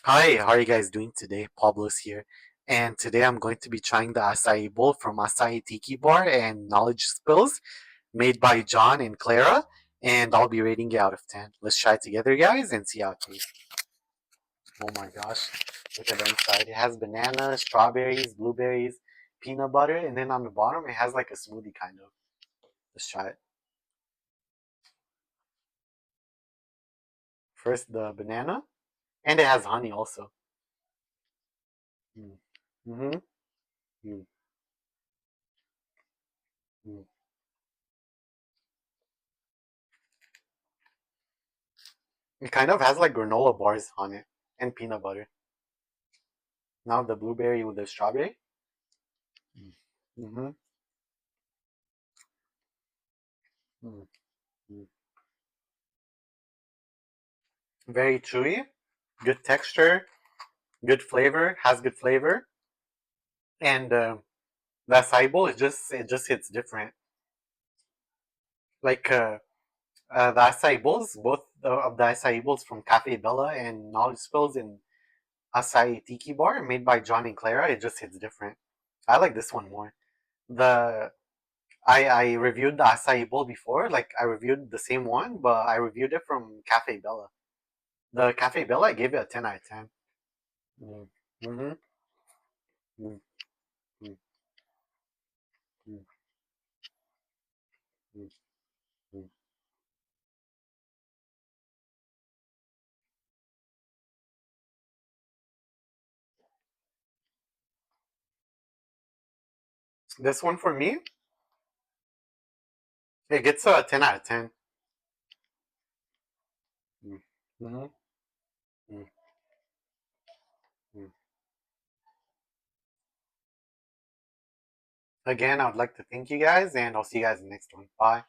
Hi, how are you guys doing today? Pablo's here. And today I'm going to be trying the acai bowl from Açaí Tiki Bar and Knowledge Spills made by John and Clara. And I'll be rating it out of 10. Let's try it together, guys, and see how it tastes. Oh my gosh. Look at the inside. It has bananas, strawberries, blueberries, peanut butter, and then on the bottom it has like a smoothie kind of. Let's try it. First, the banana, and it has honey also. Mm. Mm-hmm. Mm. Mm. It kind of has like granola bars on it and peanut butter. Now the blueberry with the strawberry. Mm-hmm. Mm-hmm. Very chewy, good texture, good flavor, has good flavor, and the acai bowl it just hits different. Like the acai bowls, both of the acai bowls from Cafe Bella and Knowledge Spills in Acai Tiki Bar, made by John and Clara, it just hits different. I like this one more. The I reviewed the acai bowl before, like I reviewed the same one, but I reviewed it from Cafe Bella. The Cafe Bella, I gave it a 10 out of 10. Mm. Mm-hmm. Mm, mm, mm, mm, mm. This one for me, it gets a 10 out of 10. Mm, mm-hmm, mm, mm. Again, I would like to thank you guys, and I'll see you guys in the next one. Bye.